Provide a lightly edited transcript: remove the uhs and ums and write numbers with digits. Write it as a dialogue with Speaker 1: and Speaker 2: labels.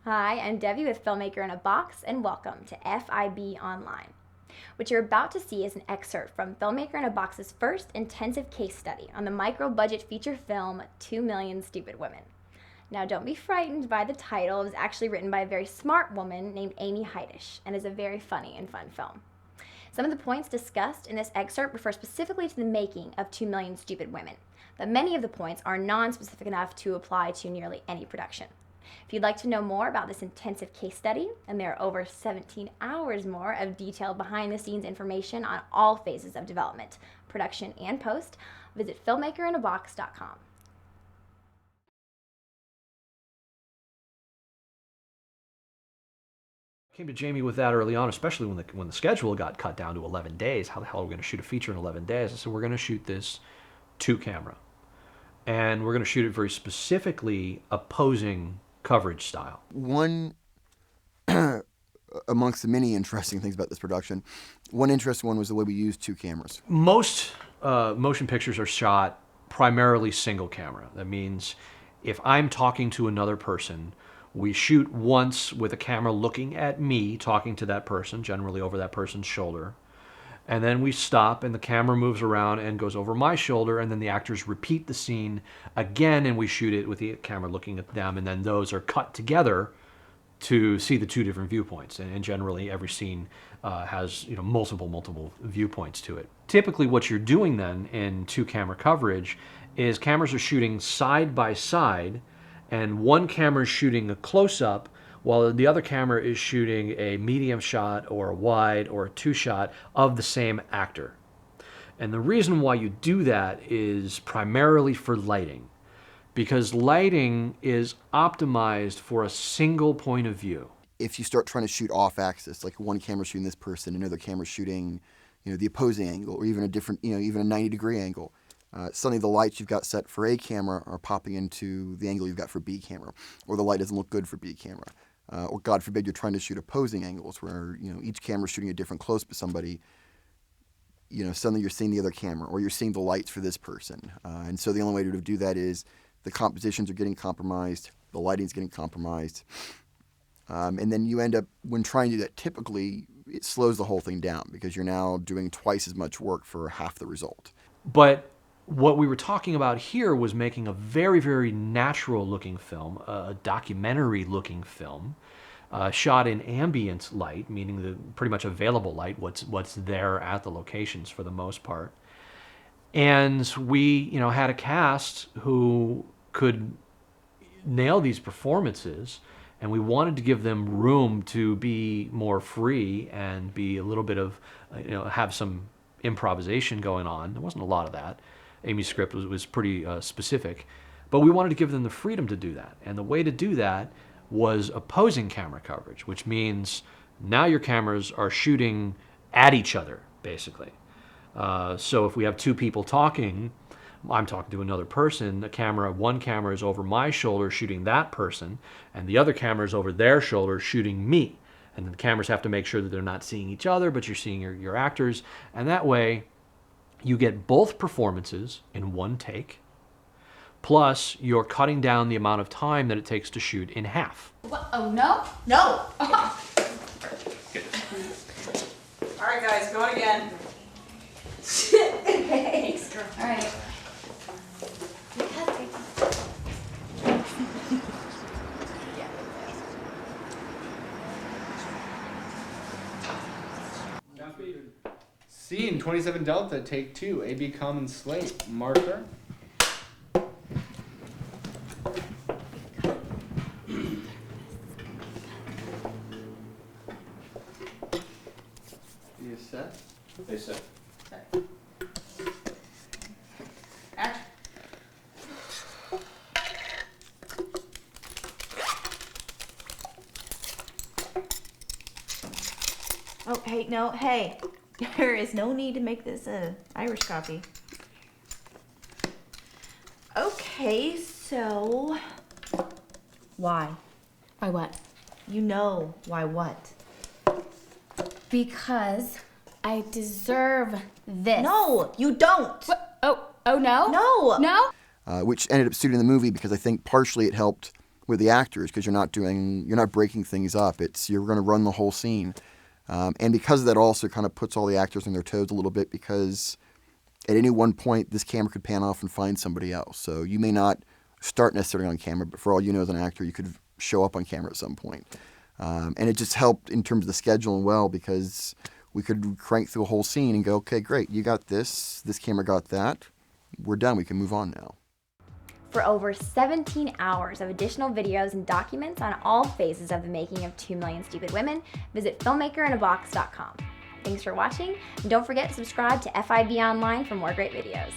Speaker 1: Hi, I'm Debbie with Filmmaker in a Box, and welcome to FIB Online. What you're about to see is an excerpt from Filmmaker in a Box's first intensive case study on the micro-budget feature film 2 Million Stupid Women. Now, don't be frightened by the title. It was actually written by a very smart woman named Amy Heidish and is a very funny and fun film. Some of the points discussed in this excerpt refer specifically to the making of 2 Million Stupid Women, but many of the points are non-specific enough to apply to nearly any production. If you'd like to know more about this intensive case study, and there are over 17 hours more of detailed behind-the-scenes information on all phases of development, production, and post, visit filmmakerinabox.com.
Speaker 2: Came to Jamie with that early on, especially when the schedule got cut down to 11 days. How the hell are we going to shoot a feature in 11 days? I said, we're going to shoot this two camera. And we're going to shoot it very specifically opposing coverage style.
Speaker 3: One, amongst the many interesting things about this production, one interesting one was the way we used two cameras.
Speaker 2: Most motion pictures are shot primarily single camera. That means if I'm talking to another person, we shoot once with a camera looking at me, talking to that person, generally over that person's shoulder. And then we stop and the camera moves around and goes over my shoulder, and then the actors repeat the scene again and we shoot it with the camera looking at them, and then those are cut together to see the two different viewpoints. And generally every scene has multiple viewpoints to it. Typically what you're doing then in two camera coverage is cameras are shooting side by side, and one camera is shooting a close-up while the other camera is shooting a medium shot or a wide or a two-shot of the same actor. And the reason why you do that is primarily for lighting, because lighting is optimized for a single point of view.
Speaker 3: If you start trying to shoot off axis, like one camera shooting this person, another camera shooting the opposing angle, or even a different, even a 90-degree angle, suddenly the lights you've got set for A camera are popping into the angle you've got for B camera, or the light doesn't look good for B camera. Or God forbid you're trying to shoot opposing angles where each camera is shooting a different close-up of somebody. Suddenly you're seeing the other camera, or you're seeing the lights for this person. And so the only way to do that is the compositions are getting compromised, the lighting's getting compromised. And then you end up, when trying to do that, typically it slows the whole thing down because you're now doing twice as much work for half the result.
Speaker 2: But what we were talking about here was making a very, very natural-looking film, a documentary-looking film, shot in ambient light, meaning the pretty much available light, what's there at the locations for the most part. And we, had a cast who could nail these performances, and we wanted to give them room to be more free and be a little bit of, have some improvisation going on. There wasn't a lot of that. Amy's script was pretty specific, but we wanted to give them the freedom to do that. And the way to do that was opposing camera coverage, which means now your cameras are shooting at each other, basically. So if we have two people talking, I'm talking to another person, one camera is over my shoulder shooting that person, and the other camera is over their shoulder shooting me. And the cameras have to make sure that they're not seeing each other, but you're seeing your actors. And that way, you get both performances in one take, plus you're cutting down the amount of time that it takes to shoot in half.
Speaker 4: What? Oh, no? No!
Speaker 5: All right, guys, going again.
Speaker 4: Thanks, girl. All right.
Speaker 6: Scene 27 Delta, take 2, AB common slate, marker. You set?
Speaker 2: They said.
Speaker 5: Action.
Speaker 7: Oh, hey, no, hey. There is no need to make this a Irish coffee. Okay, so why?
Speaker 4: Why what?
Speaker 7: You know why what?
Speaker 4: Because I deserve this.
Speaker 7: No, you don't.
Speaker 4: What? Oh no?
Speaker 7: No.
Speaker 4: No?
Speaker 3: Which ended up suiting the movie because I think partially it helped with the actors because you're not breaking things up. You're going to run the whole scene. And because of that also kind of puts all the actors on their toes a little bit because at any one point this camera could pan off and find somebody else. So you may not start necessarily on camera, but for all you know as an actor, you could show up on camera at some point. And it just helped in terms of the scheduling well because we could crank through a whole scene and go, okay, great, you got this camera got that, we're done, we can move on now.
Speaker 1: For over 17 hours of additional videos and documents on all phases of the making of 2 Million Stupid Women, visit filmmakerinabox.com. Thanks for watching, and don't forget to subscribe to FIB Online for more great videos.